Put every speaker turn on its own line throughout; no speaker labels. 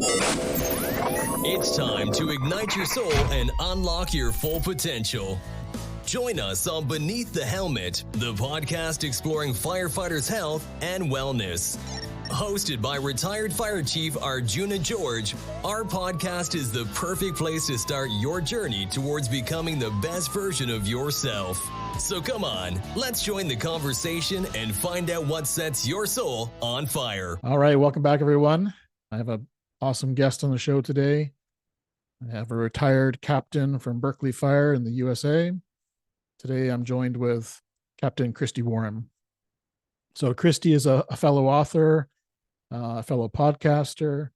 It's time to ignite your soul and unlock your full potential. Join us on Beneath the Helmet, the podcast exploring firefighters' health and wellness. Hosted by retired Fire Chief Arjuna George, our podcast is the perfect place to start your journey towards becoming the best version of yourself. So come on, let's join the conversation and find out what sets your soul on fire.
All right, welcome back, everyone. I have an awesome guest on the show today. I have a retired captain from Berkeley Fire in the USA. Today, I'm joined with Captain Christy Warren. So Christy is a fellow author, a fellow podcaster,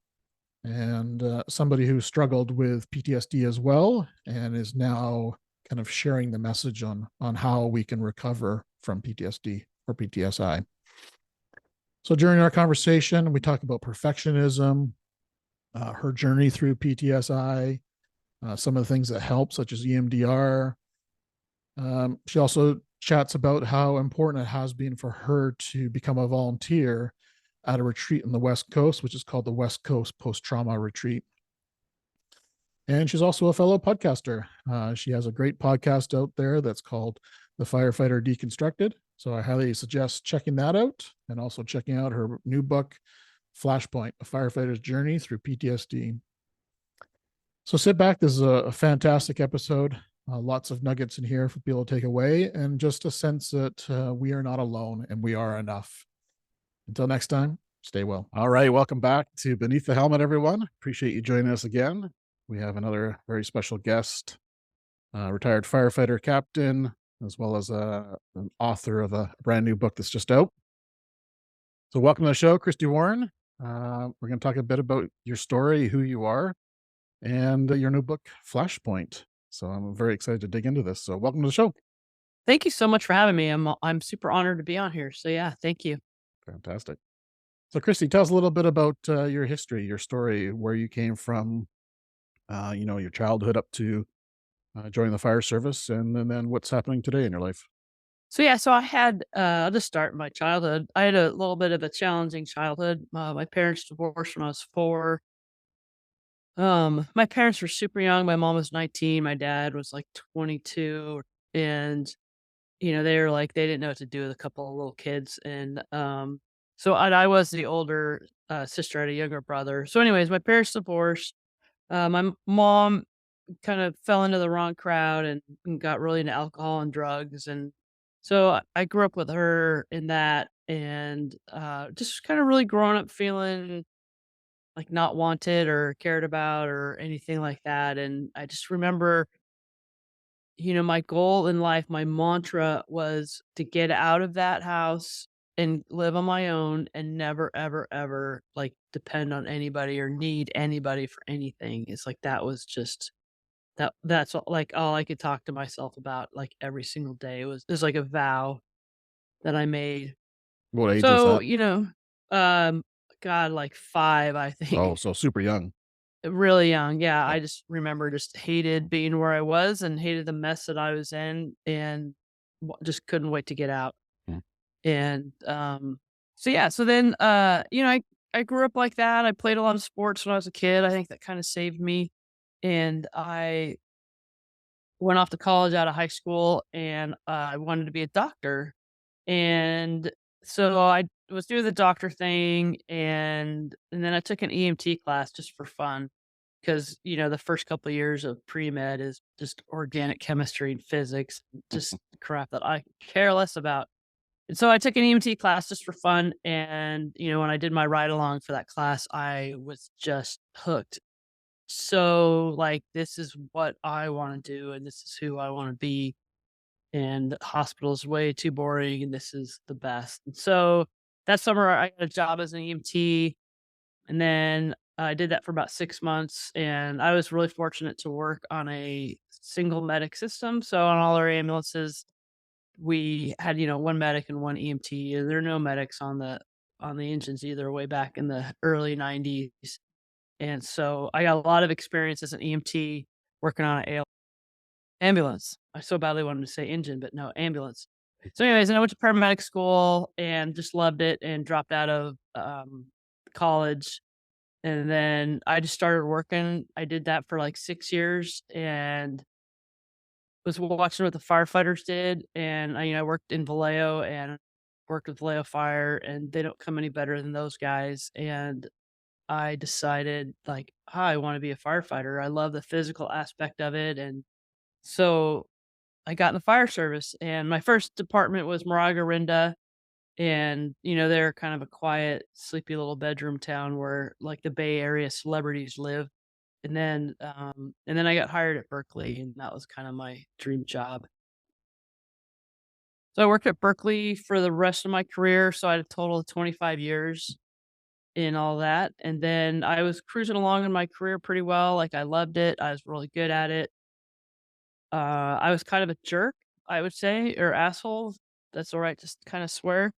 and somebody who struggled with PTSD as well, and is now kind of sharing the message on how we can recover from PTSD or PTSI. So during our conversation, we talk about perfectionism, her journey through PTSI, some of the things that help, such as EMDR. She also chats about how important it has been for her to become a volunteer at a retreat on the West Coast, which is called the West Coast Post-Trauma Retreat. And she's also a fellow podcaster. She has a great podcast out there that's called the Firefighter Deconstructed. So I highly suggest checking that out and also checking out her new book, Flashpoint, A Firefighter's Journey Through PTSD. So sit back. This is a fantastic episode. Lots of nuggets in here for people to take away, and just a sense that we are not alone and we are enough. Until next time, stay well. All right. Welcome back to Beneath the Helmet, everyone. Appreciate you joining us again. We have another very special guest, retired firefighter captain, as well as an author of a brand new book that's just out. So welcome to the show, Christy Warren. We're going to talk a bit about your story, who you are, and your new book, Flashpoint. So I'm very excited to dig into this. So welcome to the show.
Thank you so much for having me. I'm super honored to be on here. So yeah, thank you.
Fantastic. So Christy, tell us a little bit about your history, your story, where you came from, your childhood up to joining the fire service, and then what's happening today in your life.
So yeah, I had, I'll just start my childhood. I had a little bit of a challenging childhood. My parents divorced when I was 4. My parents were super young. My mom was 19. My dad was like 22. And, they were like, they didn't know what to do with a couple of little kids. And so I was the older sister. I had a younger brother. So anyways, my parents divorced. My mom kind of fell into the wrong crowd and got really into alcohol and drugs. And so I grew up with her in that, and just kind of really growing up feeling like not wanted or cared about or anything like that. And I just remember, my goal in life, my mantra was to get out of that house and live on my own and never, ever, ever like depend on anybody or need anybody for anything. It's like that was just that's all I could talk to myself about like every single day. It was like a vow that I made.
What age was
So,
that?
God, like 5, I think.
Oh, so super young.
Really young. Yeah.
Yeah.
I just remember just hated being where I was and hated the mess that I was in, and just couldn't wait to get out.
Hmm.
And, so yeah, so then, I grew up like that. I played a lot of sports when I was a kid. I think that kind of saved me. And I went off to college out of high school, and I wanted to be a doctor. And so I was doing the doctor thing, and then I took an EMT class just for fun because, the first couple of years of pre-med is just organic chemistry and physics, just crap that I care less about. And so I took an EMT class just for fun. And, when I did my ride along for that class, I was just hooked. So like, this is what I want to do, and this is who I want to be. And hospital is way too boring, and this is the best. And so that summer I got a job as an EMT, and then I did that for about 6 months. And I was really fortunate to work on a single medic system. So on all our ambulances, we had, one medic and one EMT, and there are no medics on the engines either, way back in the early 90s. And so I got a lot of experience as an EMT working on an ambulance. I so badly wanted to say engine, but no, ambulance. So anyways, and I went to paramedic school and just loved it, and dropped out of college And then I just started working. I did that for like 6 years and was watching what the firefighters did. And I worked in Vallejo and worked with Vallejo Fire, and they don't come any better than those guys. And I decided, like, I want to be a firefighter. I love the physical aspect of it. And so I got in the fire service, and my first department was Moraga Rinda. And, they're kind of a quiet, sleepy little bedroom town where like the Bay Area celebrities live. And then I got hired at Berkeley, and that was kind of my dream job. So I worked at Berkeley for the rest of my career. So I had a total of 25 years in all that. And then I was cruising along in my career pretty well. Like, I loved it. I was really good at it. I was kind of a jerk, I would say, or asshole. That's all right. Just kind of swear.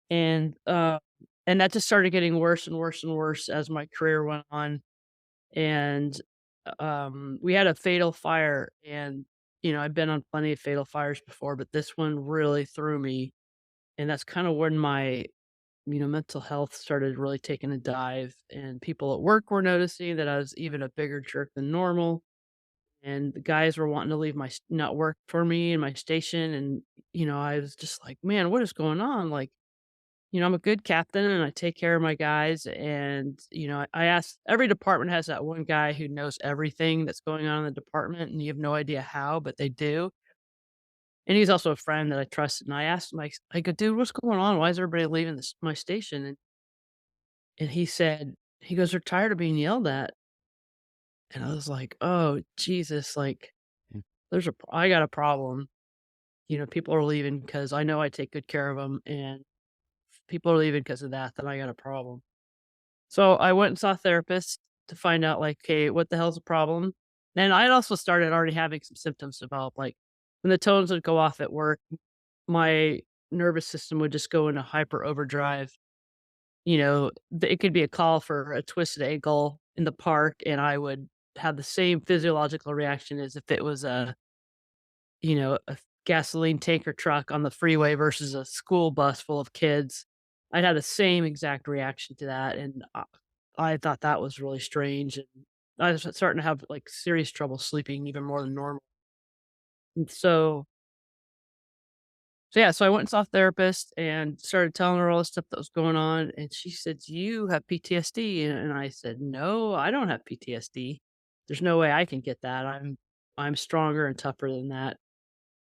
And, and that just started getting worse and worse and worse as my career went on. And, we had a fatal fire, and, I've been on plenty of fatal fires before, but this one really threw me. And that's kind of when my, mental health started really taking a dive, and people at work were noticing that I was even a bigger jerk than normal. And the guys were wanting to leave not work for me in my station. And, I was just like, man, what is going on? Like, I'm a good captain and I take care of my guys. And, I asked, every department has that one guy who knows everything that's going on in the department, and you have no idea how, but they do. And he's also a friend that I trusted. And I asked him, I go, dude, what's going on? Why is everybody leaving my station? And he goes, they're tired of being yelled at. And I was like, oh, Jesus, like,
Mm.
I got a problem. People are leaving because I know I take good care of them. And if people are leaving because of that, then I got a problem. So I went and saw a therapist to find out, like, hey, what the hell's the problem? And I had also started already having some symptoms develop. Like, when the tones would go off at work, my nervous system would just go into hyper overdrive. It could be a call for a twisted ankle in the park, and I would have the same physiological reaction as if it was a gasoline tanker truck on the freeway versus a school bus full of kids. I'd have the same exact reaction to that. And I thought that was really strange. And I was starting to have like serious trouble sleeping, even more than normal. And so yeah, so I went and saw a therapist and started telling her all the stuff that was going on. And she said, "Do you have PTSD?" And I said, "No, I don't have PTSD. There's no way I can get that. I'm stronger and tougher than that."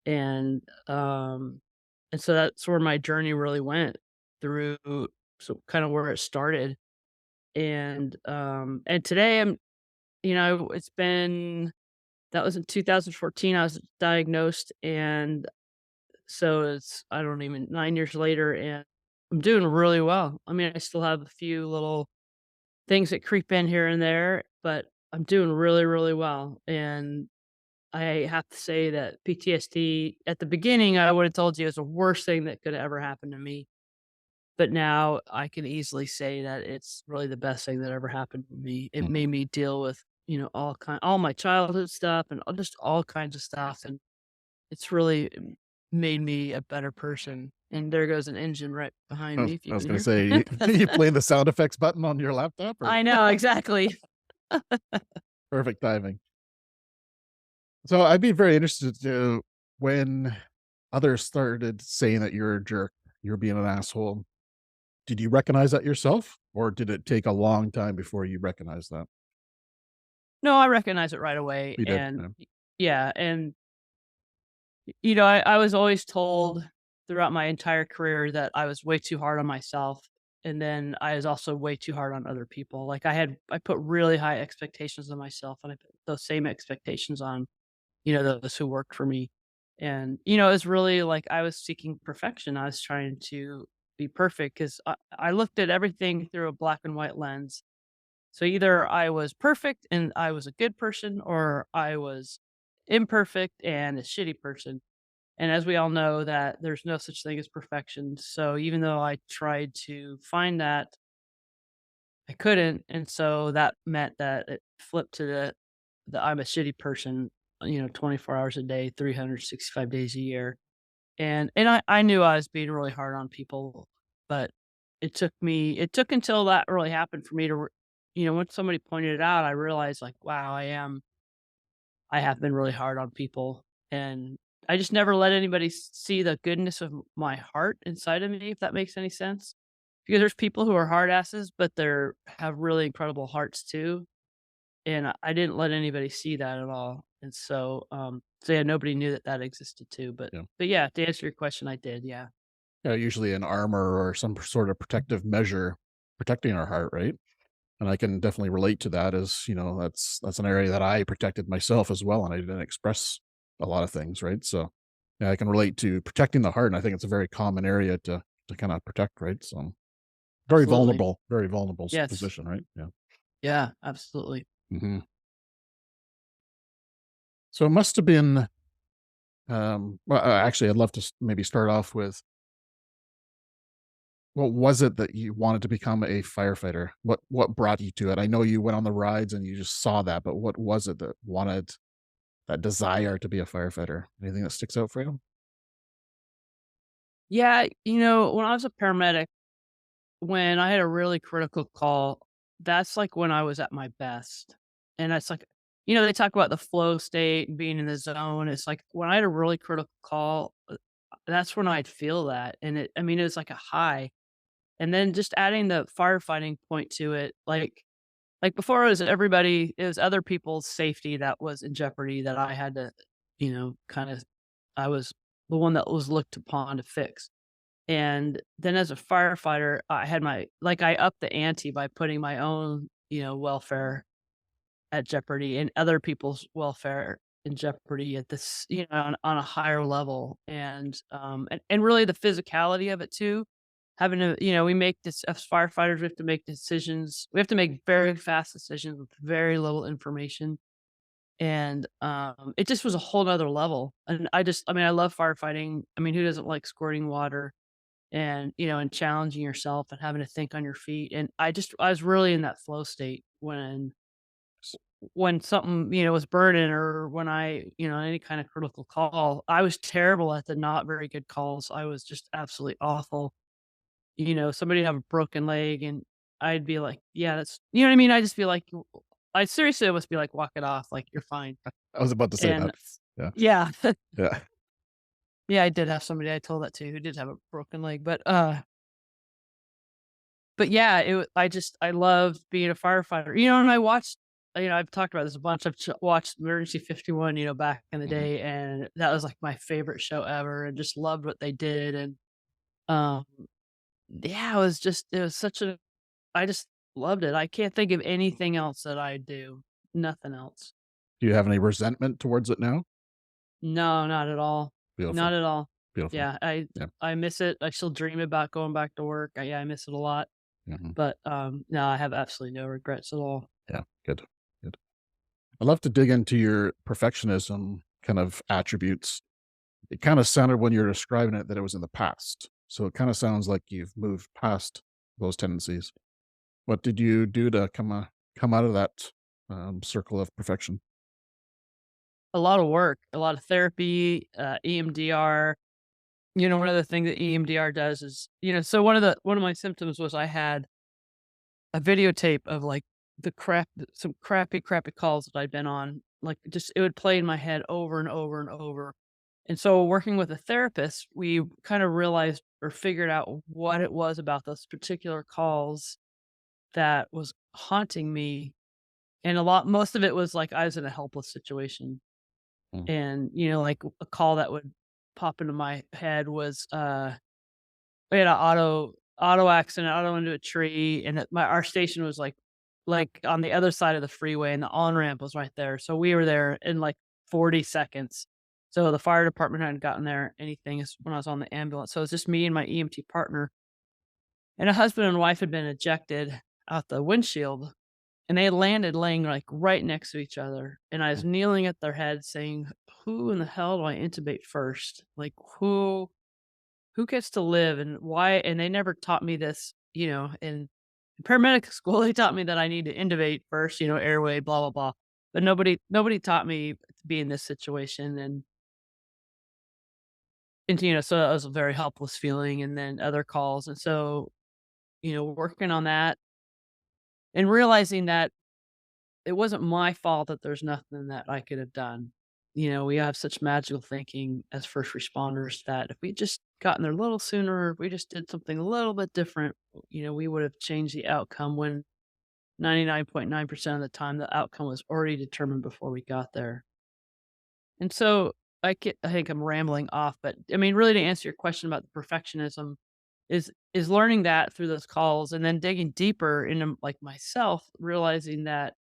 And and so that's where my journey really went through, so kind of where it started. And today it's been, that was in 2014 I was diagnosed. And so it's, I don't even, 9 years later, and I'm doing really well. I mean, I still have a few little things that creep in here and there, but I'm doing really, really well. And I have to say that PTSD, at the beginning, I would have told you, is the worst thing that could ever happen to me. But now I can easily say that it's really the best thing that ever happened to me. It made me deal with, all my childhood stuff and just all kinds of stuff. And it's really made me a better person. And there goes an engine right behind me, if you
I was
can
going to
hear.
say, you playing the sound effects button on your laptop? Or?
I know, exactly.
Perfect timing. So I'd be very interested to, when others started saying that you're a jerk, you're being an asshole, did you recognize that yourself, or did it take a long time before you recognized that?
No, I recognize it right away.
You did.
And
Yeah.
yeah, and I was always told throughout my entire career that I was way too hard on myself. And then I was also way too hard on other people. Like, I put really high expectations on myself, and I put those same expectations on, those who worked for me. And, it was really like I was seeking perfection. I was trying to be perfect because I looked at everything through a black and white lens. So either I was perfect and I was a good person, or I was imperfect and a shitty person. And as we all know, that there's no such thing as perfection. So even though I tried to find that, I couldn't. And so that meant that it flipped to the I'm a shitty person, 24 hours a day, 365 days a year. And I knew I was being really hard on people, but it took until that really happened for me to once somebody pointed it out, I realized like, wow, I have been really hard on people, and I just never let anybody see the goodness of my heart inside of me, if that makes any sense. Because there's people who are hard asses, but they're have really incredible hearts too. And I didn't let anybody see that at all. And so yeah, nobody knew that that existed too. But
Yeah.
but yeah, to answer your question, I did. Yeah.
Yeah, usually an armor or some sort of protective measure protecting our heart, right? And I can definitely relate to that as, that's an area that I protected myself as well, and I didn't express a lot of things, right? So, yeah, I can relate to protecting the heart, and I think it's a very common area to kind of protect, right? So,
Absolutely.
very vulnerable
Yes.
position, right? Yeah.
Yeah. Absolutely.
Hmm. So it must have been, well, actually, I'd love to maybe start off with what was it that you wanted to become a firefighter? What brought you to it? I know you went on the rides and you just saw that, but what was it that wanted that desire to be a firefighter? Anything that sticks out for you?
Yeah. When I was a paramedic, when I had a really critical call, that's like when I was at my best. And that's like, they talk about the flow state and being in the zone. It's like when I had a really critical call, that's when I'd feel that. And it was like a high. And then just adding the firefighting point to it, like before it was other people's safety that was in jeopardy that I had to, kind of, I was the one that was looked upon to fix. And then as a firefighter, I upped the ante by putting my own, welfare at jeopardy and other people's welfare in jeopardy at this, on a higher level. And really the physicality of it too. Having to, we make this as firefighters, we have to make decisions. We have to make very fast decisions with very little information. And it just was a whole nother level. And I love firefighting. I mean, who doesn't like squirting water? And and challenging yourself and having to think on your feet, and I was really in that flow state when something was burning, or when I any kind of critical call. I was terrible at the not very good calls. I was just absolutely awful. Somebody have a broken leg, and I'd be like, yeah, that's, what I mean. I just be like, I seriously must be like, walk it off, like you're fine.
I was about to say that.
And
Yeah.
yeah.
Yeah.
Yeah, I did have somebody I told that to who did have a broken leg, but yeah, I loved being a firefighter, and I watched, I've talked about this a bunch. I've watched Emergency 51, back in the
Mhm.
day, and that was like my favorite show ever, and just loved what they did. And um, yeah, it was such a, I just loved it. I can't think of anything else that I do. Nothing else.
Do you have any resentment towards it now?
No, not at all.
Beautiful.
Not at all.
Beautiful.
Yeah, I
Yeah.
I miss it. I still dream about going back to work. Yeah, I miss it a lot.
Mhm.
But no, I have absolutely no regrets at all.
Yeah. Good. Good. I'd love to dig into your perfectionism kind of attributes. It kind of sounded when you're describing it that it was in the past. So it kind of sounds like you've moved past those tendencies. What did you do to come out of that circle of perfection?
A lot of work, a lot of therapy, EMDR. One of the things that EMDR does is, so one of my symptoms was I had a videotape of like some crappy calls that I'd been on. Like just it would play in my head over and over and over. And so working with a therapist, we kind of realized or figured out what it was about those particular calls that was haunting me. And most of it was like I was in a helpless situation.
Mm.
And, like a call that would pop into my head was, we had an auto accident, auto into a tree, and our station was like on the other side of the freeway, and the on-ramp was right there. So we were there in like 40 seconds. So the fire department hadn't gotten there anything is when I was on the ambulance. So it's just me and my EMT partner, and a husband and wife had been ejected out the windshield, and they had landed laying like right next to each other. And I was kneeling at their head saying, who in the hell do I intubate first? Like who gets to live and why? And they never taught me this, in paramedic school. They taught me that I need to intubate first, airway, blah, blah, blah. But nobody taught me to be in this situation. And so that was a very helpless feeling. And then other calls. And so, working on that, and realizing that it wasn't my fault that there's nothing that I could have done. We have such magical thinking as first responders that if we just gotten there a little sooner, if we just did something a little bit different, we would have changed the outcome when 99.9% of the time the outcome was already determined before we got there. And so I think I'm rambling off, but I mean, really to answer your question about the perfectionism is learning that through those calls and then digging deeper into like myself, realizing that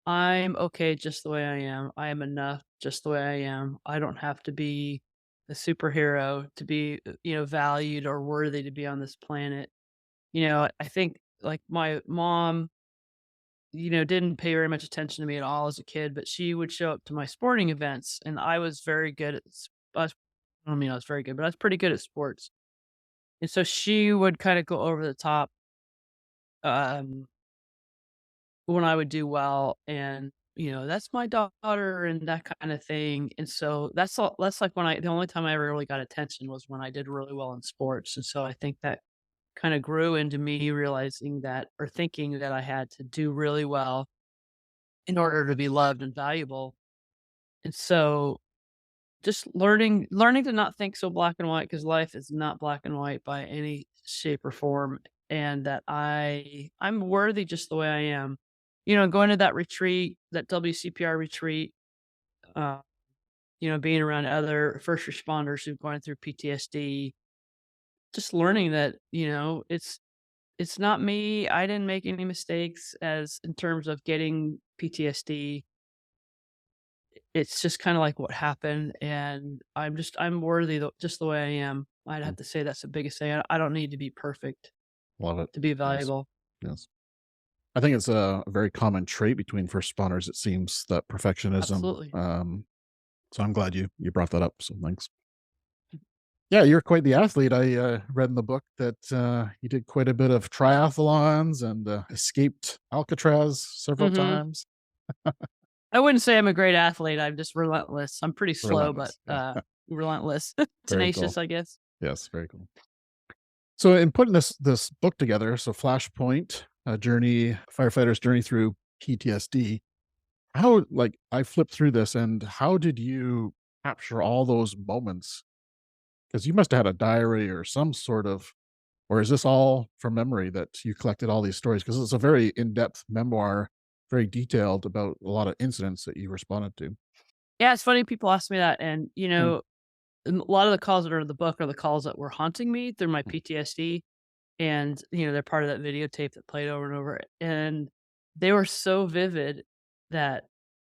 I'm okay just the way I am. I am enough just the way I am. I don't have to be a superhero to be, valued or worthy to be on this planet. I think like my mom, didn't pay very much attention to me at all as a kid, but she would show up to my sporting events and I was very good at, I don't mean I was very good, but I was pretty good at sports. And so she would kind of go over the top, um, when I would do well and, "That's my daughter," and that kind of thing, and so that's like the only time I ever really got attention was when I did really well in sports, and so I think that kinda grew into me realizing that or thinking that I had to do really well in order to be loved and valuable, and so just learning to not think so black and white because life is not black and white by any shape or form, and that I'm worthy just the way I am. Going to that retreat, that WCPR retreat, uh, being around other first responders who've gone through PTSD, just learning that, it's not me. I didn't make any mistakes as in terms of getting PTSD. It's just kinda like what happened, and I'm worthy just the way I am. I'd have
Mm.
to say that's the biggest thing. I don't need to be perfect
Love it.
to be
Yes.
valuable.
Yes. I think it's a very common trait between first responders. It seems that perfectionism.
Absolutely.
So I'm glad you brought that up. So thanks. Yeah, you're quite the athlete. I read in the book that you did quite a bit of triathlons and escaped Alcatraz several
Mhm.
times.
I wouldn't say I'm a great athlete, I'm just relentless. I'm pretty slow, but,
Relentless. Yeah.
relentless.
Very cool.
Tenacious, I guess.
Yes, very cool. So in putting this book together, so Flashpoint, a journey, firefighter's journey through PTSD. How like I flipped through this, and how did you capture all those moments? Because you must have had a diary or some sort of, or is this all from memory that you collected all these stories? Because it's a very in-depth memoir, very detailed about a lot of incidents that you responded to.
Yeah, it's funny people ask me that, and,
Mm,
a lot of the calls that are in the book are the calls that were haunting me through my
mm,
PTSD. And, they're part of that videotape that played over and over, and they were so vivid that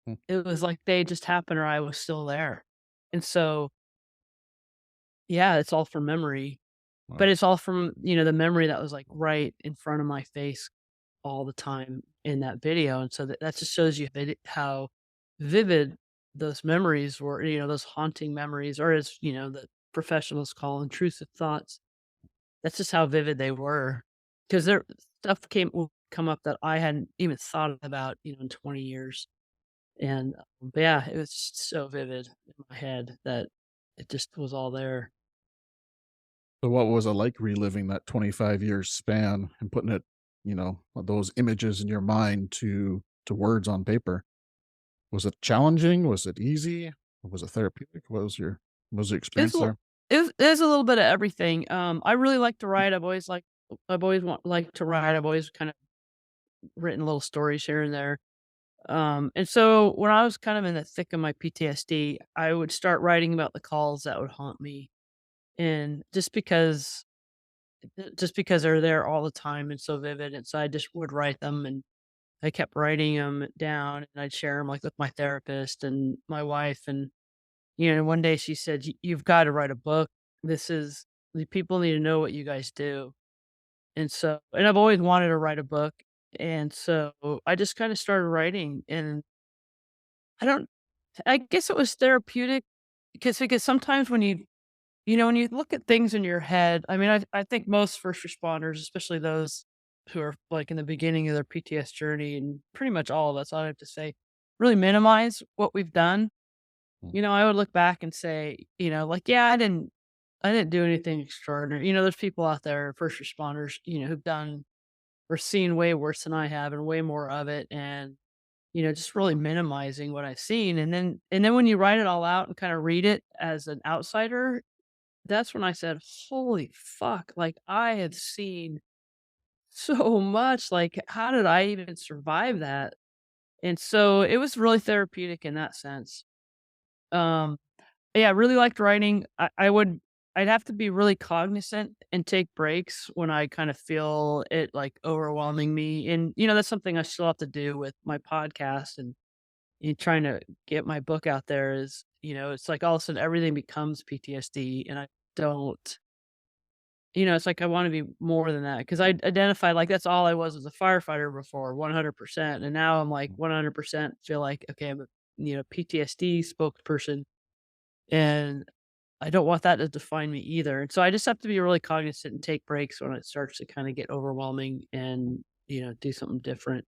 mm.
it was like they just happened or I was still there. And so, yeah, it's all from memory, but
Wow.
it's all from, the memory that was, like, right in front of my face all the time in that video, and so that just shows you how vivid those memories were, those haunting memories, or as, the professionals call intrusive thoughts. That's just how vivid they were, 'cause there stuff will come up that I hadn't even thought about, in 20 years, and, but yeah, it was just so vivid in my head that it just was all there.
So what was it like reliving that 25 years span and putting it, those images in your mind to words on paper? Was it challenging? Was it easy? Was it therapeutic? What was your
It was
experience
a little
there?
it was a little bit of everything. I really like to write. I've always liked to write. I've always kind of written little stories here and there. And so when I was kind of in the thick of my PTSD, I would start writing about the calls that would haunt me. And just because they're there all the time and so vivid, and so I just would write them, and I kept writing them down, and I'd share them like with my therapist and my wife, and one day she said, You've got to write a book. The people need to know what you guys do." And I've always wanted to write a book, and so I just kind of started writing, and I don't, I guess it was therapeutic because sometimes when you look at things in your head, I mean, I think most first responders, especially those who are like in the beginning of their PTS journey, and pretty much all of us, I have to say, really minimize what we've done.
Mm,
I would look back and say, like, yeah, I didn't do anything extraordinary. There's people out there, first responders, who've done or seen way worse than I have and way more of it. And, just really minimizing what I've seen. And then when you write it all out and kind of read it as an outsider, that's when I said, holy fuck, like I have seen so much. Like, how did I even survive that? And so it was really therapeutic in that sense. Um, yeah, I really liked writing. I'd have to be really cognizant and take breaks when I kind of feel it like overwhelming me. And, that's something I still have to do with my podcast and trying to get my book out there is, it's like all of a sudden everything becomes PTSD and I don't, it's like I want to be more than that because I identified like that's all I was as a firefighter before, 100%. And now I'm like 100% feel like, okay, I'm a, PTSD spokesperson and I don't want that to define me either. And so I just have to be really cognizant and take breaks when it starts to kind of get overwhelming and, do something different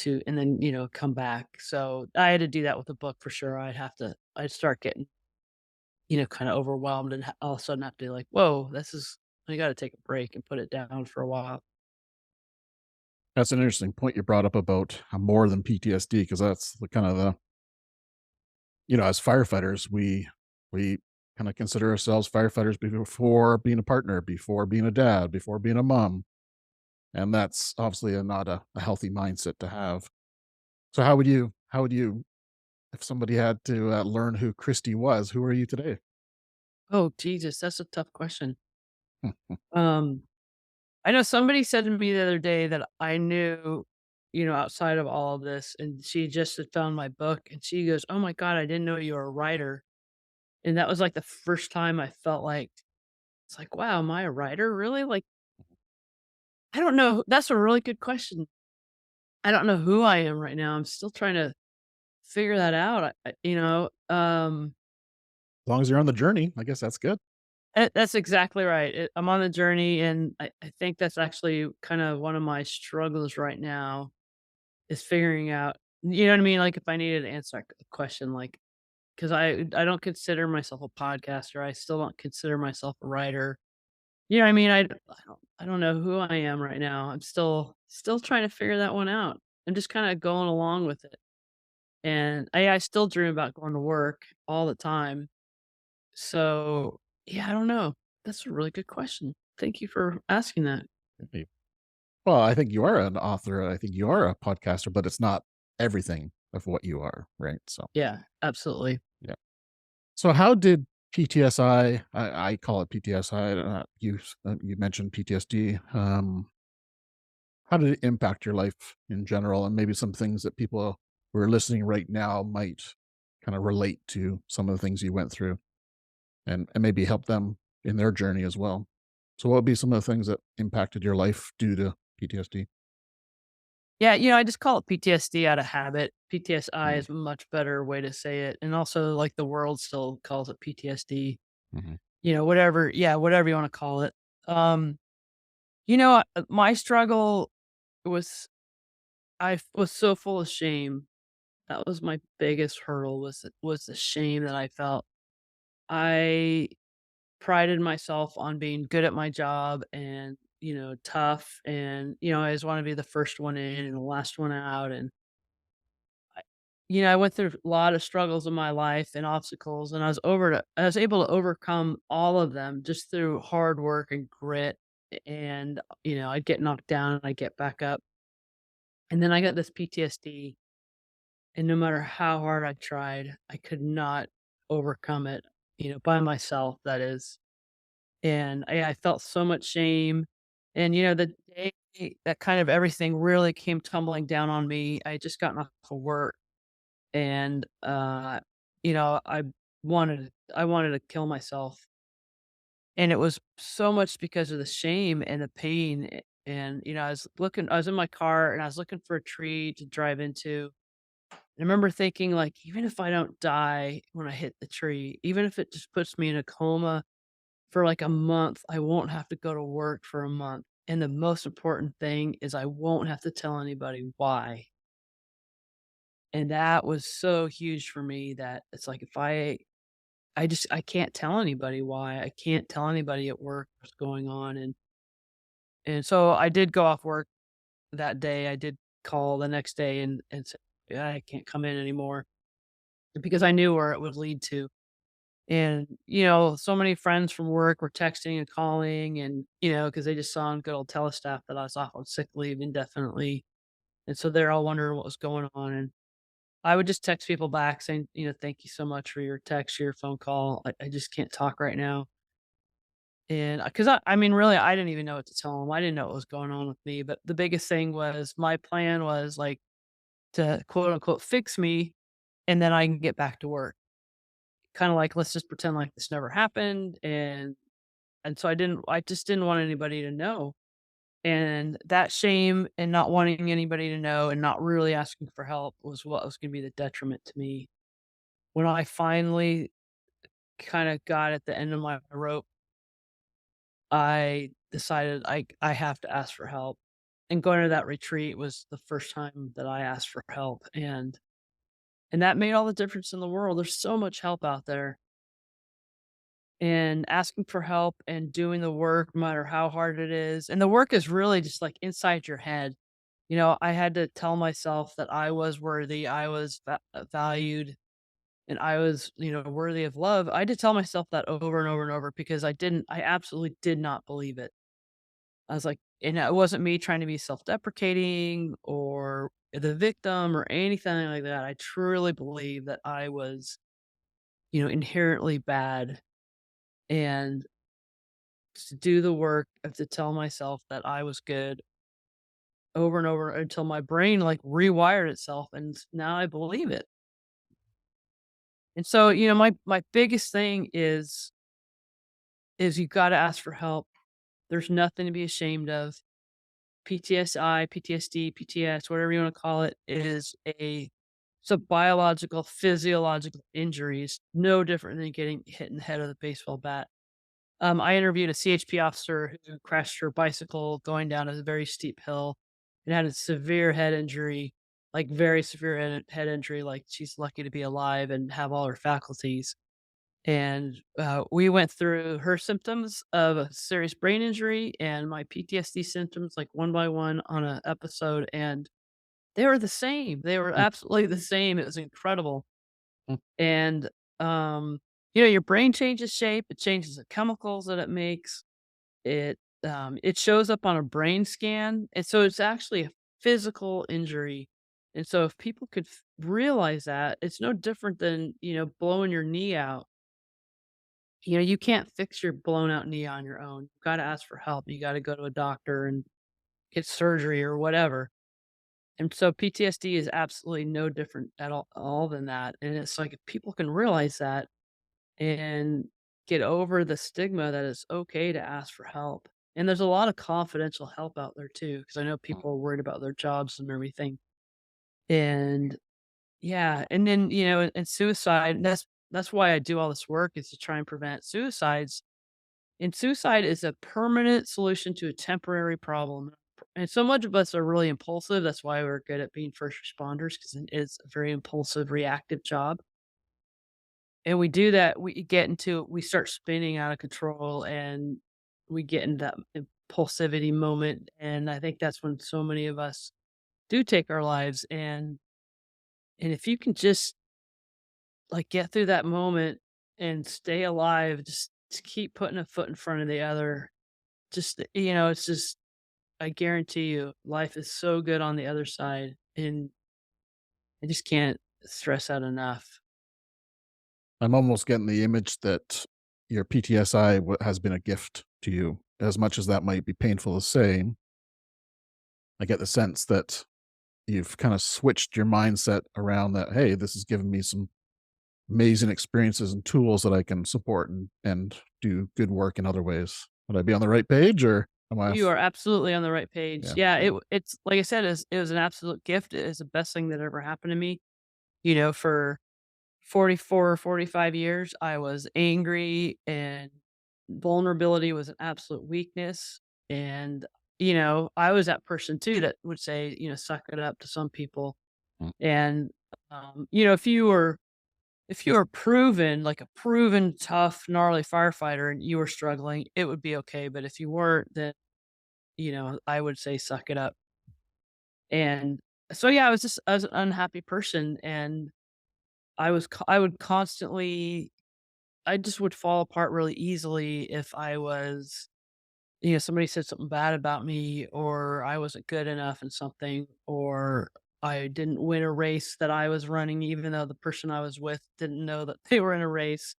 and then, come back. So I had to do that with the book for sure. I'd start getting, kind of overwhelmed and all of a sudden have to be like, whoa, I got to take a break and put it down for a while.
That's an interesting point you brought up about more than PTSD, because that's the kind of as firefighters, we kind of consider ourselves firefighters before being a partner, before being a dad, before being a mom. And that's obviously not a healthy mindset to have. So how would you, if somebody had to learn who Christy was, who are you today?
Oh, Jesus, that's a tough question. Um, I know somebody said to me the other day that I knew, outside of all of this, and she just had found my book and she goes, oh my God, I didn't know you were a writer. And that was like the first time I felt like, it's like, wow, am I a writer? Really? Like, I don't know. That's a really good question. I don't know who I am right now. I'm still trying to figure that out.
As long as you're on the journey, I guess that's good.
That's exactly right. I'm on the journey, and I think that's actually kind of one of my struggles right now is figuring out, you know what I mean? Like if I needed to answer a question, like, because I don't consider myself a podcaster. I still don't consider myself a writer. You know what I mean? I don't know who I am right now. I'm still trying to figure that one out. I'm just kind of going along with it. And I still dream about going to work all the time. So, yeah, I don't know. That's a really good question. Thank you for asking that.
Maybe. Well, I think you are an author. I think you are a podcaster, but it's not everything of what you are, right? So,
Yeah, absolutely.
yeah. So, how did PTSI? I call it PTSI. You mentioned PTSD. How did it impact your life in general, and maybe some things that people who are listening right now might kind of relate to some of the things you went through, and maybe help them in their journey as well. So, what would be some of the things that impacted your life due to PTSD?
Yeah, I just call it PTSD out of habit. PTSI is a much better way to say it. And also like the world still calls it PTSD,
Mm-hmm.
whatever, yeah, whatever you want to call it. Um, my struggle was was so full of shame. That was my biggest hurdle was the shame that I felt. I prided myself on being good at my job and, tough and, I just want to be the first one in and the last one out. And, I went through a lot of struggles in my life and obstacles and I was able to overcome all of them just through hard work and grit. And, I'd get knocked down and I'd get back up. And then I got this PTSD and no matter how hard I tried, I could not overcome it, by myself, that is. And I felt so much shame. And, the day that kind of everything really came tumbling down on me, I had just gotten off of work and, I wanted to kill myself. And it was so much because of the shame and the pain. And, I was in my car and I was looking for a tree to drive into. I remember thinking, like, even if I don't die when I hit the tree, even if it just puts me in a coma for like a month, I won't have to go to work for a month. And the most important thing is I won't have to tell anybody why. And that was so huge for me that it's like if I can't tell anybody why. I can't tell anybody at work what's going on. And so I did go off work that day, I did call the next day and say, "Yeah, I can't come in anymore," because I knew where it would lead to. And, so many friends from work were texting and calling and, because they just saw on good old telestaff that I was off on sick leave indefinitely. And so they're all wondering what was going on. And I would just text people back saying, "Thank you so much for your text, your phone call. I just can't talk right now." And because I mean, really, I didn't even know what to tell them. I didn't know what was going on with me. But the biggest thing was my plan was like to quote unquote fix me and then I can get back to work. Kind of like, let's just pretend like this never happened. And so I just didn't want anybody to know. And that shame and not wanting anybody to know and not really asking for help was what was going to be the detriment to me. When I finally kind of got at the end of my rope, I decided I have to ask for help. And going to that retreat was the first time that I asked for help. And that made all the difference in the world. There's so much help out there. And asking for help and doing the work, no matter how hard it is. And the work is really just like inside your head. I had to tell myself that I was worthy, I was valued, and I was, worthy of love. I had to tell myself that over and over and over because I absolutely did not believe it. I was like, and it wasn't me trying to be self deprecating or the victim or anything like that. I truly believe that I was, inherently bad. And to do the work of to tell myself that I was good over and over until my brain like rewired itself and now I believe it. And so, my biggest thing is you got to ask for help. There's nothing to be ashamed of. PTSI, PTSD, PTS, whatever you want to call it, it's a biological, physiological injuries, no different than getting hit in the head with a baseball bat. I interviewed a CHP officer who crashed her bicycle going down a very steep hill and had a severe head injury, like very severe head injury. Like she's lucky to be alive and have all her faculties. And we went through her symptoms of a serious brain injury and my PTSD symptoms, like one by one on an episode. And they were the same. They were
Mm,
absolutely the same. It was incredible.
mm.
And, your brain changes shape, it changes the chemicals that it makes. It shows up on a brain scan. And so it's actually a physical injury. And so if people could realize that, it's no different than, blowing your knee out. You can't fix your blown out knee on your own. You got to ask for help. You got to go to a doctor and get surgery or whatever. And so PTSD is absolutely no different at all than that. And it's like if people can realize that and get over the stigma that it's okay to ask for help. And there's a lot of confidential help out there too, because I know people are worried about their jobs and everything. And yeah, and then and suicide. That's why I do all this work is to try and prevent suicides. And suicide is a permanent solution to a temporary problem. And so much of us are really impulsive. That's why we're good at being first responders because it is a very impulsive, reactive job. And we do that, we start spinning out of control and we get into that impulsivity moment. And I think that's when so many of us do take our lives. And if you can just like get through that moment and stay alive, just to keep putting a foot in front of the other, just, it's just, I guarantee you life is so good on the other side. And I just can't stress that enough.
I'm almost getting the image that your PTSI has been a gift to you, as much as that might be painful to say. I get the sense that you've kind of switched your mindset around that. Hey, this has given me some amazing experiences and tools that I can support and do good work in other ways. Would I be on the right page, or am I
You
off?
are absolutely on the right page.
Yeah.
Yeah, it's like I said, it was an absolute gift. It is the best thing that ever happened to me. For 44 or 45 years, I was angry and vulnerability was an absolute weakness. And, I was that person too that would say, suck it up to some people.
Mm.
And, if you were proven like a proven tough, gnarly firefighter and you were struggling, it would be okay. But if you weren't, then I would say suck it up. And so, yeah, I was an unhappy person, and I would constantly, I just would fall apart really easily if I was, somebody said something bad about me, or I wasn't good enough in something, or I didn't win a race that I was running, even though the person I was with didn't know that they were in a race.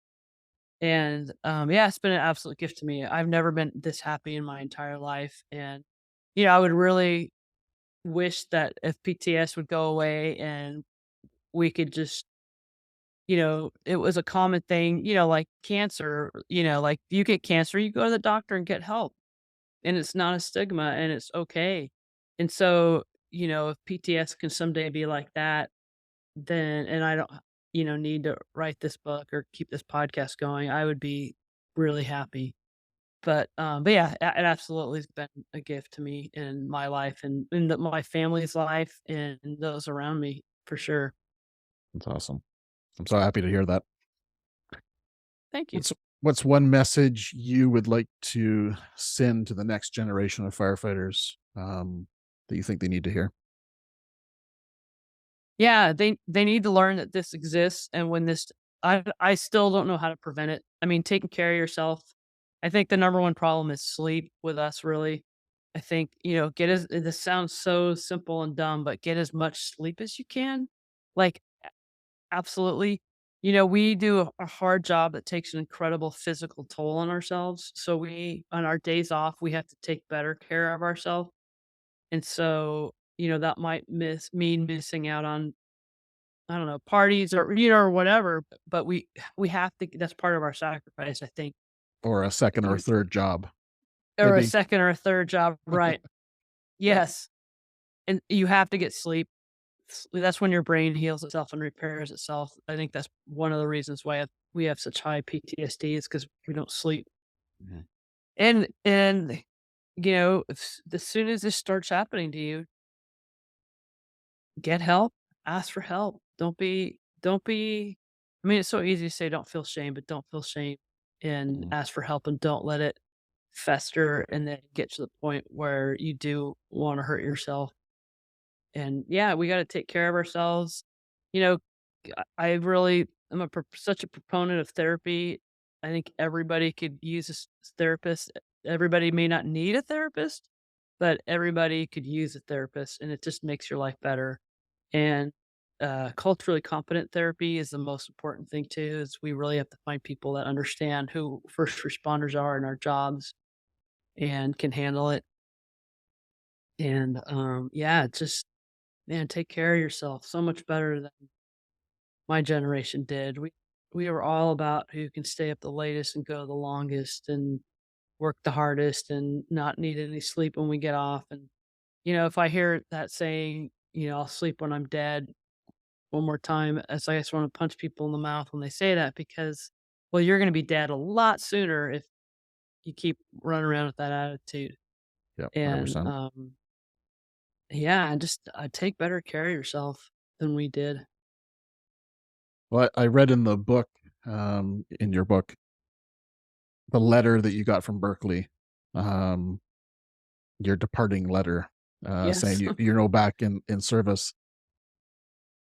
And yeah, it's been an absolute gift to me. I've never been this happy in my entire life. And, I would really wish that if PTS would go away and we could just, it was a common thing, like cancer, like you get cancer, you go to the doctor and get help, and it's not a stigma, and it's okay. And so, if PTS can someday be like that, then, and I don't, need to write this book or keep this podcast going, I would be really happy. But yeah, it absolutely has been a gift to me in my life and in my family's life and those around me for sure.
That's awesome. I'm so happy to hear that.
Thank you.
What's one message you would like to send to the next generation of firefighters that you think they need to hear?
Yeah, they need to learn that this exists, and when this, I still don't know how to prevent it. I mean, taking care of yourself. I think the number one problem is sleep with us, really. I think, get as, this sounds so simple and dumb, but get as much sleep as you can. Like, absolutely. We do a hard job that takes an incredible physical toll on ourselves. So on our days off, we have to take better care of ourselves. And so, that might mean missing out on, I don't know, parties or, or whatever, but we have to, that's part of our sacrifice, I think.
Or a second or
You
third job,
or a
maybe.
second or a third job, right. Yes. And you have to get sleep. That's when your brain heals itself and repairs itself. I think that's one of the reasons why we have such high PTSD is because we don't sleep.
Mhm.
And as soon as this starts happening to you, get help, ask for help. Don't be I mean, it's so easy to say don't feel shame, but don't feel shame and
Mhm.
ask for help and don't let it fester and then get to the point where you do want to hurt yourself. And yeah, we got to take care of ourselves. You know, I really am such a proponent of therapy. I think everybody could use a therapist. Everybody may not need a therapist, but everybody could use a therapist, and it just makes your life better. And culturally competent therapy is the most important thing too. Is we really have to find people that understand who first responders are in our jobs and can handle it. And yeah, just, man, take care of yourself so much better than my generation did. We were all about who can stay up the latest and go the longest and work the hardest and not need any sleep when we get off. And if I hear that saying, I'll sleep when I'm dead one more time, as I just want to punch people in the mouth when they say that because, well, you're going to be dead a lot sooner if you keep running around with that attitude.
Yeah,
And
100%.
yeah, and just take better care of yourself than we did.
Well, I read in the book, in your book, the letter that you got from Berkeley, um, your departing letter, saying
Yes.
you're no back in service.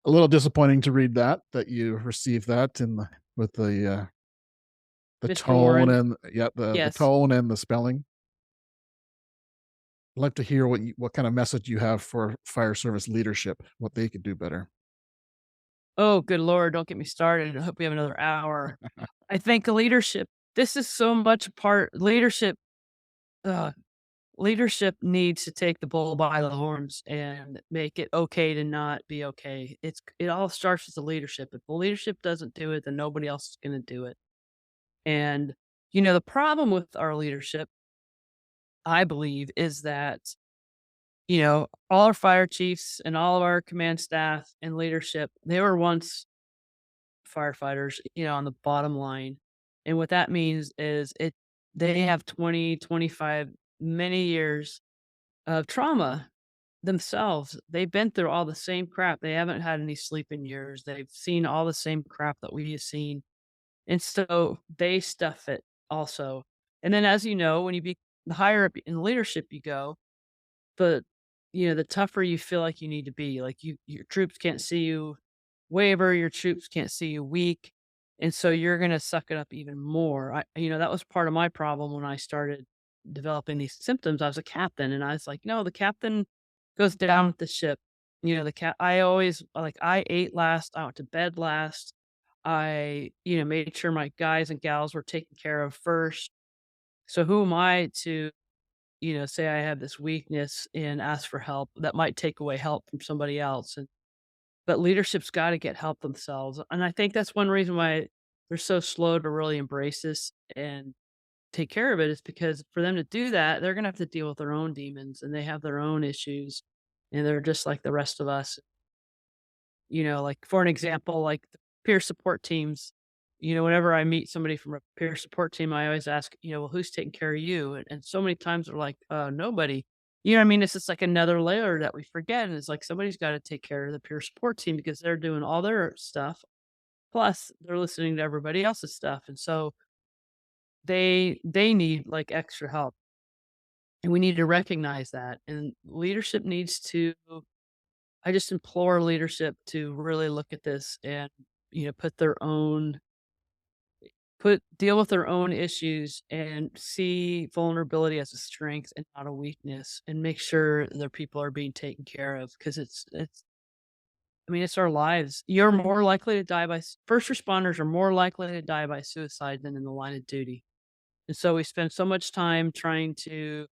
A little disappointing to read that you received that with the
Mr.
tone
Warren.
and yeah, the
Yes.
tone and the spelling. I'd like to hear what kind of message you have for fire service leadership, what they could do better.
Oh, good Lord, don't get me started. I hope we have another hour. I think leadership, this is so much a part uh, leadership needs to take the bull by the horns and make it okay to not be okay. It all starts with the leadership. If the leadership doesn't do it, then nobody else is going to do it. And the problem with our leadership, I believe, is that all our fire chiefs and all of our command staff and leadership, they were once firefighters, on the bottom line. And what that means is they have 20, 25, many years of trauma themselves. They've been through all the same crap. They haven't had any sleep in years. They've seen all the same crap that we have seen. And so they stuff it also. And then, as you know, when you be the higher up in leadership you go, the the tougher you feel like you need to be. Like your troops can't see you waver, your troops can't see you weak. And so you're going to suck it up even more. That was part of my problem when I started developing these symptoms. I was a captain and I was like, no, the captain goes down with the ship. I always like, I ate last, I went to bed last. I, made sure my guys and gals were taken care of first. So who am I to, say I have this weakness and ask for help that might take away help from somebody else? But leadership's got to get help themselves. And I think that's one reason why they're so slow to really embrace this and take care of it, is because for them to do that, they're going to have to deal with their own demons and they have their own issues and they're just like the rest of us. Like for an example, like the peer support teams, whenever I meet somebody from a peer support team, I always ask, well, who's taking care of you? And so many times they're like, nobody. You know what I mean? It's just like another layer that we forget. And it's like somebody's got to take care of the peer support team because they're doing all their stuff. Plus, they're listening to everybody else's stuff. And so they need like extra help. And we need to recognize that. And leadership needs to, I just implore leadership to really look at this and, deal with their own issues and see vulnerability as a strength and not a weakness, and make sure their people are being taken care of, because it's our lives. You're more likely to die first responders are more likely to die by suicide than in the line of duty. And so we spend so much time trying to,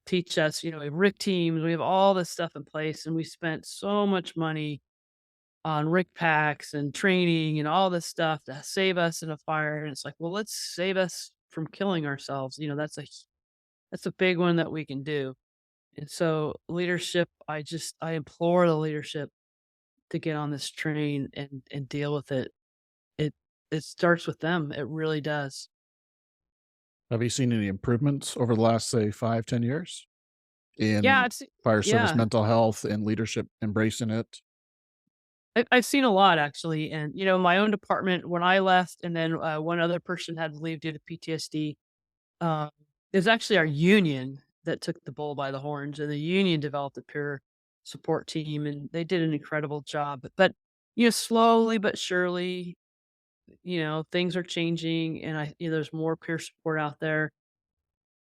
teach us, we have RIC teams, we have all this stuff in place, and we spent so much money on RIC packs and training and all this stuff to save us in a fire. And it's like, well, let's save us from killing ourselves. That's a big one that we can do. And so leadership, I implore the leadership to get on this train and deal with it. It starts with them. It really does.
Have you seen any improvements over the last, say, 5-10 years
Yeah,
in
it's
fire service
yeah.
mental health and leadership embracing it?
I've seen a lot actually, and my own department when I left, and then one other person had to leave due to PTSD. Um, it was actually our union that took the bull by the horns, and the union developed a peer support team, and they did an incredible job. But slowly but surely, things are changing, and there's more peer support out there.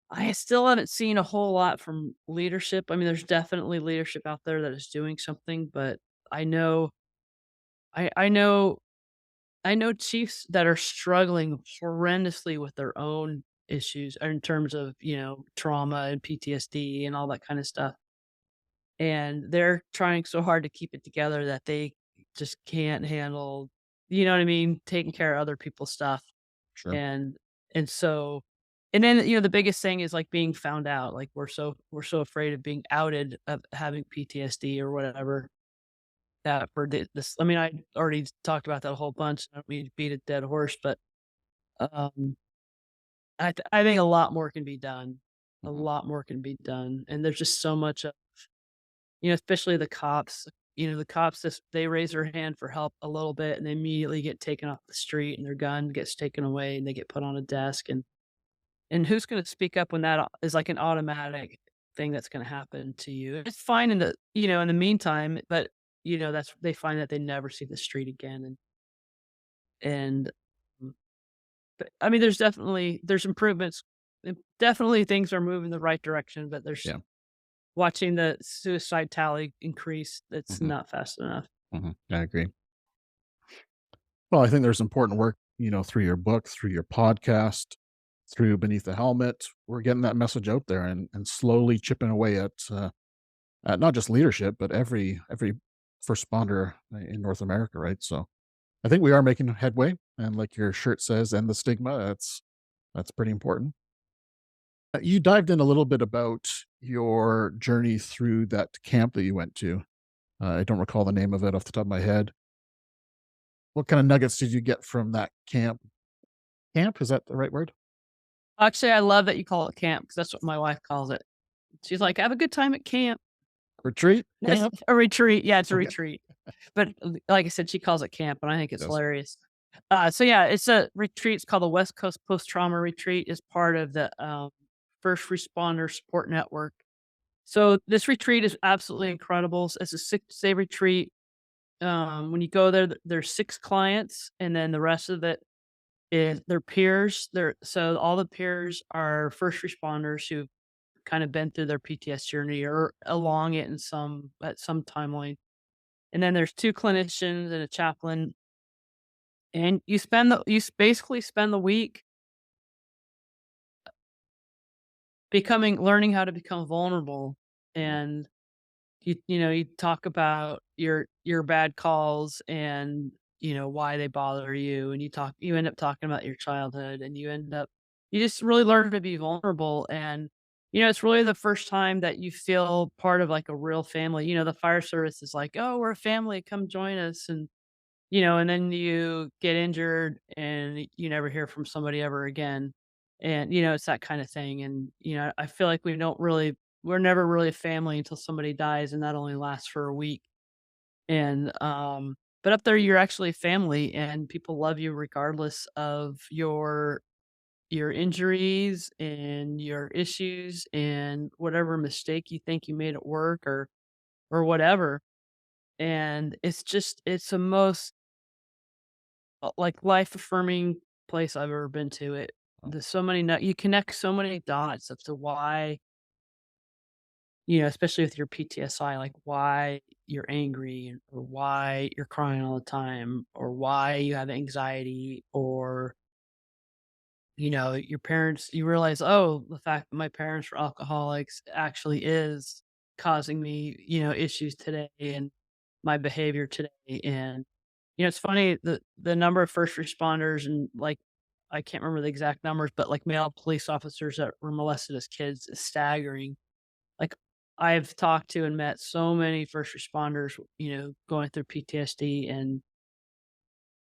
I still haven't seen a whole lot from leadership. I mean, there's definitely leadership out there that is doing something, but I know, I know I know chiefs that are struggling horrendously with their own issues in terms of, trauma and PTSD and all that kind of stuff. And they're trying so hard to keep it together that they just can't handle, you know what I mean, taking care of other people's stuff.
Sure.
And and so and then, the biggest thing is like being found out. Like we're so afraid of being outed of having PTSD or whatever. That for this, I mean, I already talked about that a whole bunch. I don't mean to beat a dead horse, but um, I think a lot more can be done. A
Mhm.
lot more can be done, and there's just so much of, especially the cops. The cops just they raise their hand for help a little bit, and they immediately get taken off the street, and their gun gets taken away, and they get put on a desk. And who's going to speak up when that is like an automatic thing that's going to happen to you? It's fine in the meantime, but they find that they never see the street again. And mm, but I mean, there's improvements. Definitely things are moving the right direction, but there's
Yeah.
watching the suicide tally increase. It's
Mhm.
not fast enough.
I agree. Well, I think there's important work, through your book, through your podcast, through Beneath the Helmet. We're getting that message out there and slowly chipping away at not just leadership, but every first responder in North America, right? So I think we are making headway. And like your shirt says, and the stigma, that's pretty important. You dived in a little bit about your journey through that camp that you went to. I don't recall the name of it off the top of my head. What kind of nuggets did you get from that camp? Camp, is that the right word?
Actually, I love that you call it camp because that's what my wife calls it. She's like, "Have a good time at camp."
Retreat?
That's
Camp?
a retreat. Yeah, it's a
Okay.
retreat. But like I said, she calls it camp, and I think it's
Yes.
hilarious. So yeah, it's a retreat. It's called the West Coast Post Trauma Retreat. It's part of the First Responder Support Network. So this retreat is absolutely incredible. It's a 6-day retreat. When you go there, there's 6 clients, and then the rest of it is their peers. So all the peers are first responders who've kind of been through their PTS journey or along it at some timeline. And then there's 2 clinicians and a chaplain, and basically spend the week learning how to become vulnerable. And you talk about your bad calls and why they bother you, and you end up talking about your childhood, and you just really learn to be vulnerable. And it's really the first time that you feel part of like a real family. The fire service is like, oh, we're a family, come join us. And then you get injured and you never hear from somebody ever again. And, it's that kind of thing. And, I feel like we're never really a family until somebody dies. And that only lasts for a week. But up there, you're actually a family, and people love you regardless of your injuries and your issues and whatever mistake you think you made at work or whatever. And it's the most like life affirming place I've ever been to. There's so many you connect so many dots as to why, especially with your PTSI, like why you're angry or why you're crying all the time or why you have anxiety or your parents, you realize, oh, the fact that my parents were alcoholics actually is causing me, issues today and my behavior today. And it's funny, the number of first responders and like I can't remember the exact numbers, but like male police officers that were molested as kids is staggering. Like I've talked to and met so many first responders, going through PTSD, and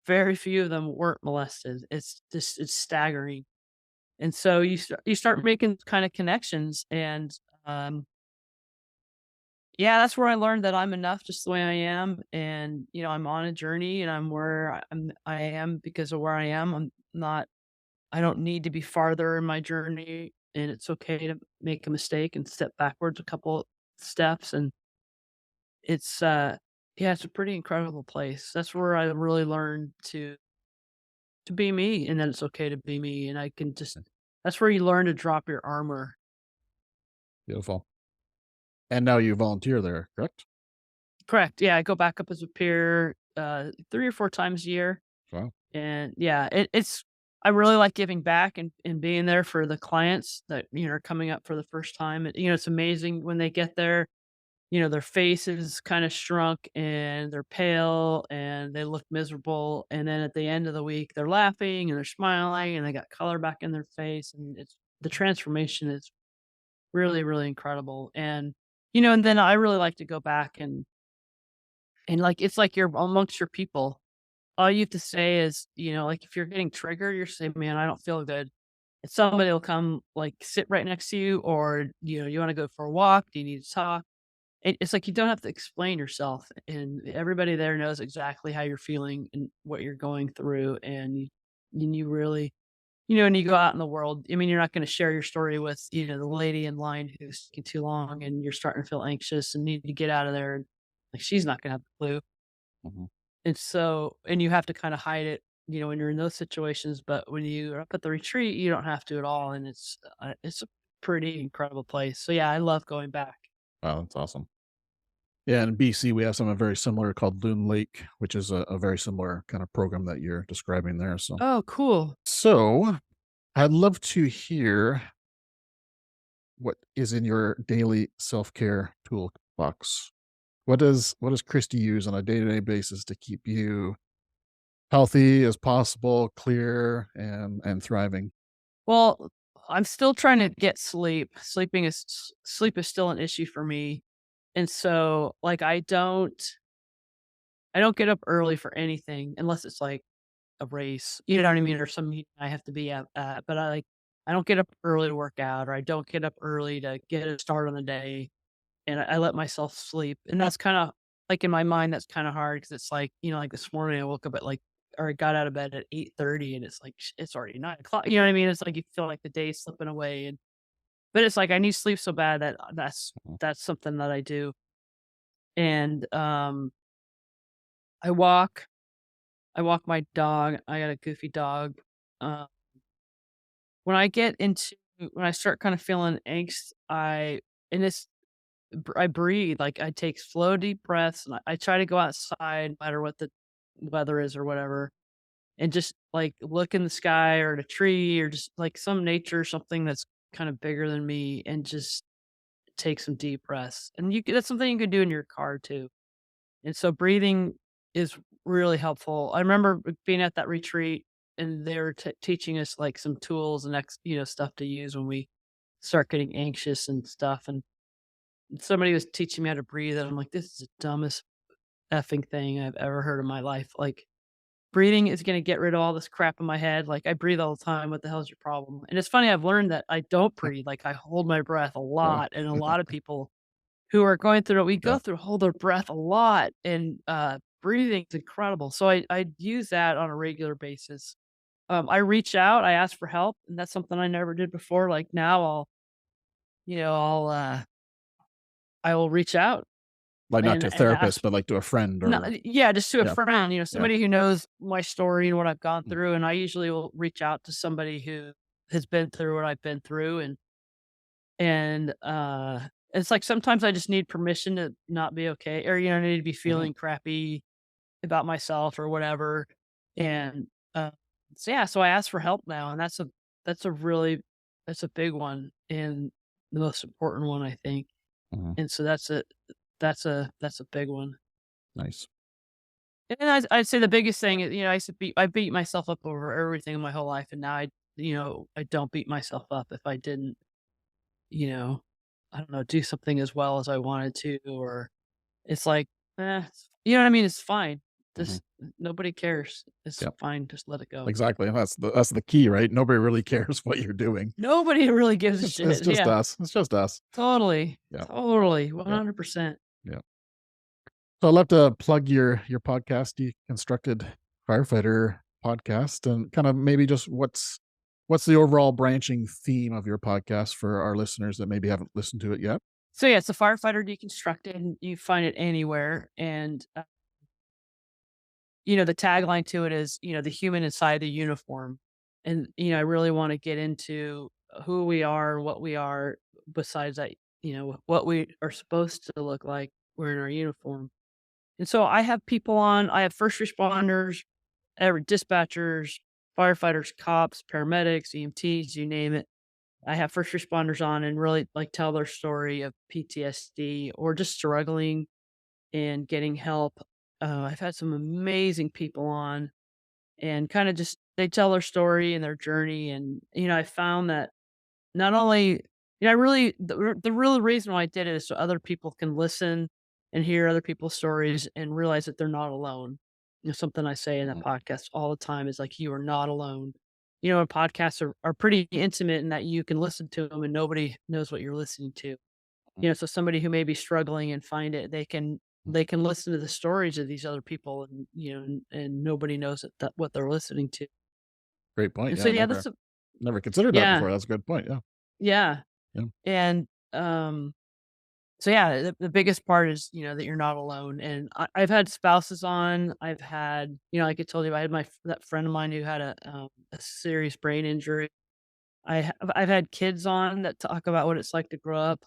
very few of them weren't molested. It's staggering. And so you start making kind of connections, and um yeah, that's where I learned that I'm enough just the way I am. And I'm on a journey, and I am because of where I am. I don't need to be farther in my journey, and it's okay to make a mistake and step backwards a couple steps. And it's yeah, it's a pretty incredible place. That's where I really learned to be me, and that it's okay to be me, and I can just that's where you learn to drop your armor.
Beautiful. And now you volunteer there, correct?
Correct. Yeah, I go back up as a peer 3 or 4 times a year.
Wow.
And yeah, it's I really like giving back and being there for the clients that are coming up for the first time. It's amazing when they get there. Their face is kind of shrunk and they're pale and they look miserable. And then at the end of the week, they're laughing and they're smiling and they got color back in their face. And it's the transformation is really, really incredible. And then I really like to go back and like it's like you're amongst your people. All you have to say is, like if you're getting triggered, you're saying, man, I don't feel good. And somebody will come like sit right next to you, or you want to go for a walk, do you need to talk? It's like you don't have to explain yourself, and everybody there knows exactly how you're feeling and what you're going through. And you really, and you go out in the world. I mean, you're not going to share your story with, the lady in line who's taking too long and you're starting to feel anxious and need to get out of there. And like, she's not going to have a clue.
Mhm.
And you have to kind of hide it, when you're in those situations. But when you're up at the retreat, you don't have to at all. And it's a pretty incredible place. So yeah, I love going back.
Wow, that's awesome. Yeah, in BC, we have something very similar called Loon Lake, which is a very similar kind of program that you're describing there.
Oh, cool.
So I'd love to hear what is in your daily self-care toolbox. What does Christy use on a day-to-day basis to keep you healthy as possible, clear, and thriving?
Well, I'm still trying to get sleep. Sleep is still an issue for me. And so like I don't get up early for anything unless it's like a race, you know what I mean, or some meeting I have to be at. But I don't get up early to work out, or I don't get up early to get a start on the day, and I let myself sleep. And that's kind of like in my mind, that's kind of hard because it's like like this morning I woke up at like or I got out of bed at 8:30, and it's like it's already 9 o'clock. You know what I mean? It's like you feel like the day's slipping away, but it's like I need sleep so bad that that's something that I do. And I walk my dog. I got a goofy dog. Uh, when I get into when I start kind of feeling angst, and it's I breathe, like, I take slow, deep breaths, and I try to go outside no matter what the weather is or whatever, and just, like, look in the sky or at a tree or just, like, some nature, something that's kinda bigger than me, and just take some deep breaths. And that's something you can do in your car too. And so breathing is really helpful. I remember being at that retreat, and they were teaching us, like, some tools and stuff to use when we start getting anxious and stuff, and somebody was teaching me how to breathe, and I'm like, "This is the dumbest effing thing I've ever heard in my life." Like, breathing is gonna get rid of all this crap in my head. Like, I breathe all the time. What the hell is your problem? And it's funny, I've learned that I don't breathe. Like, I hold my breath a
Yeah.
lot, and a lot of people who are going through what we go
Yeah.
through hold their breath a lot, and breathing is incredible. So I use that on a regular basis. I reach out, I ask for help, and that's something I never did before. Like, now I will reach out.
Like not to a
And
therapist,
ask
but like to a friend
no,
or
yeah, just to a
yeah.
friend, somebody who knows my story and what I've gone
Mm.
through, and I usually will reach out to somebody who has been through what I've been through, and it's like sometimes I just need permission to not be okay, or, I need to be
Mhm.
feeling crappy about myself or whatever, and, so, yeah, so I ask for help now, and that's a really that's a big one, and the most important one, I think,
Mhm.
and so that's a big one.
Nice.
And I'd say the biggest thing is, I beat myself up over everything my whole life, and now I don't beat myself up if I didn't, you know, I don't know, do something as well as I wanted to, or it's like, you know what I mean? It's fine.
Mhm.
Just nobody cares. It's
Yep.
fine. Just let it go.
Exactly. And that's the key, right? Nobody really cares what you're doing.
Nobody really gives a
It's
shit.
just
Yeah,
us. It's just us.
totally,
Yeah.
totally,
Yeah.
100%.
Yeah. So I'd love to plug your podcast, Deconstructed Firefighter podcast, and kind of maybe just what's the overall branching theme of your podcast for our listeners that maybe haven't listened to it yet?
So yeah, it's a Firefighter Deconstructed, and you find it anywhere, and the tagline to it is, the human inside the uniform. And, I really want to get into who we are, what we are, besides that, what we are supposed to look like wearing our uniform. And so I have people on, I have first responders, dispatchers, firefighters, cops, paramedics, EMTs, you name it. I have first responders on and really like tell their story of PTSD or just struggling and getting help. I've had some amazing people on, and kind of just they tell their story and their journey. And, I found that not only, I really, the real reason why I did it is so other people can listen and hear other people's stories and realize that they're not alone. Something I say in that
Mhm.
podcast all the time is like, you are not alone. And podcasts are pretty intimate in that you can listen to them and nobody knows what you're listening to. So somebody who may be struggling and find it, they can listen to the stories of these other people, and and nobody knows that what they're listening to.
Great point.
And so
Yeah,
yeah,
never considered that
yeah,
before. That's a good point. Yeah.
yeah.
Yeah.
And so yeah, the biggest part is that you're not alone. And I've had spouses on. I've had like I told you, I had that friend of mine who had a serious brain injury. I've had kids on that talk about what it's like to grow up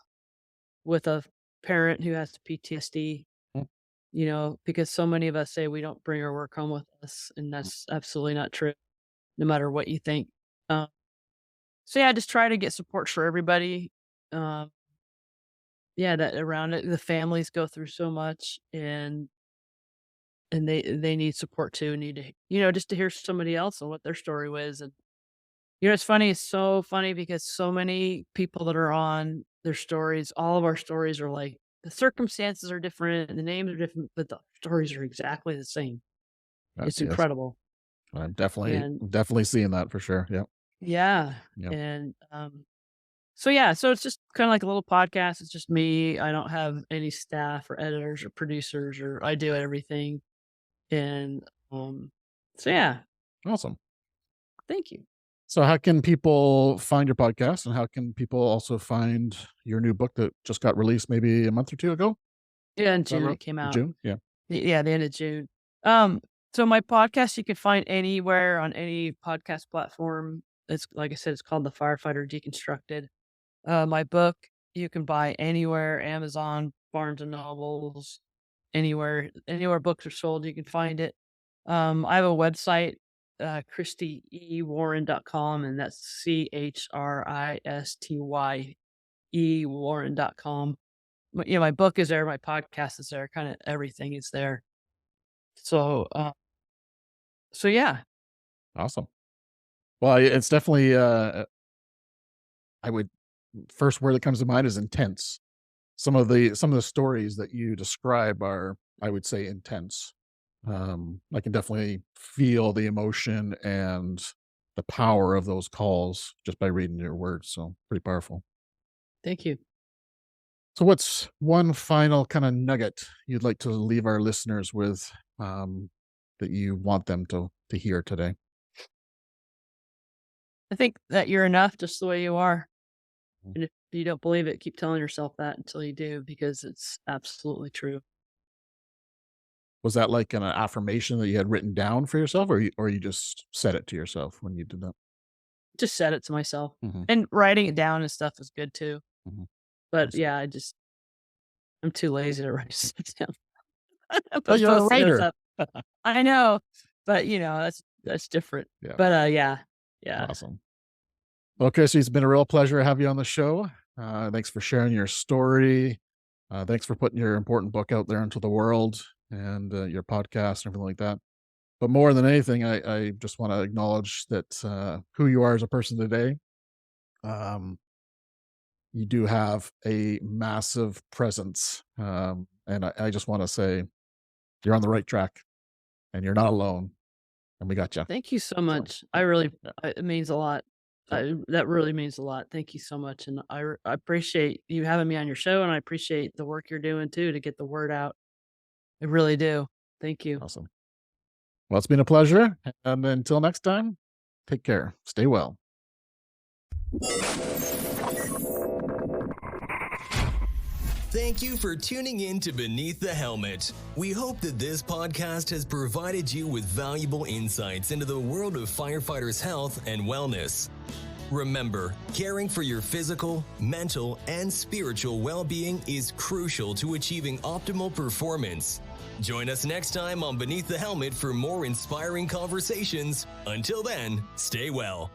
with a parent who has PTSD.
Mm.
Because so many of us say we don't bring our work home with us, and that's absolutely not true, no matter what you think. Um, so yeah, just try to get support for everybody. Um, yeah, that around it, the families go through so much, and they need support too. Need to just to hear somebody else and what their story was. And it's funny. It's so funny because so many people that are on their stories, all of our stories are like the circumstances are different, and the names are different, but the stories are exactly the same. It's
Yes.
incredible.
I'm
And
definitely seeing that for sure. Yeah.
yeah,
Yeah.
and so yeah, so it's just kind of like a little podcast. It's just me. I don't have any staff or editors or producers, or I do everything. And so yeah,
Awesome.
thank you.
So how can people find your podcast, and how can people also find your new book that just got released maybe a month or two ago?
Yeah, in
Is that
June
right?
it came out.
June? Yeah.
Yeah, the end of June. So my podcast you can find anywhere on any podcast platform. It's like I said, it's called the Firefighter Deconstructed. My book you can buy anywhere, Amazon, Barnes and Nobles, anywhere books are sold, you can find it. I have a website, ChristyWarren.com, and that's CHRISTY Warren.com. My book is there, my podcast is there, kind of everything is there. So yeah.
Awesome. Well, it's definitely, first word that comes to mind is intense. Some of the stories that you describe are, I would say, intense. I can definitely feel the emotion and the power of those calls just by reading your words. So pretty powerful.
Thank you.
So what's one final kind of nugget you'd like to leave our listeners with, that you want them to hear today?
I think that you're enough just the way you are.
Mhm.
And if you don't believe it, keep telling yourself that until you do, because it's absolutely true.
Was that like an affirmation that you had written down for yourself, or you just said it to yourself when you did that?
Just said it to myself.
Mhm.
And writing it down and stuff is good too.
Mhm.
But
Awesome.
yeah, I'm too lazy to write it down.
Oh, you're a
Post-it notes
writer.
up. I know, but that's different.
Yeah.
But yeah.
Awesome. Well, Christy, it's been a real pleasure to have you on the show. Thanks for sharing your story. Thanks for putting your important book out there into the world, and your podcast and everything like that. But more than anything, I just want to acknowledge that who you are as a person today. You do have a massive presence. And I just want to say you're on the right track, and you're not alone, and we got you.
Thank you so much. It means a lot.
Sure.
That really means a lot. Thank you so much. And I appreciate you having me on your show, and I appreciate the work you're doing too to get the word out. I really do. Thank you.
Awesome. Well, it's been a pleasure. And until next time, take care. Stay well.
Thank you for tuning in to Beneath the Helmet. We hope that this podcast has provided you with valuable insights into the world of firefighters' health and wellness. Remember, caring for your physical, mental, and spiritual well-being is crucial to achieving optimal performance. Join us next time on Beneath the Helmet for more inspiring conversations. Until then, stay well.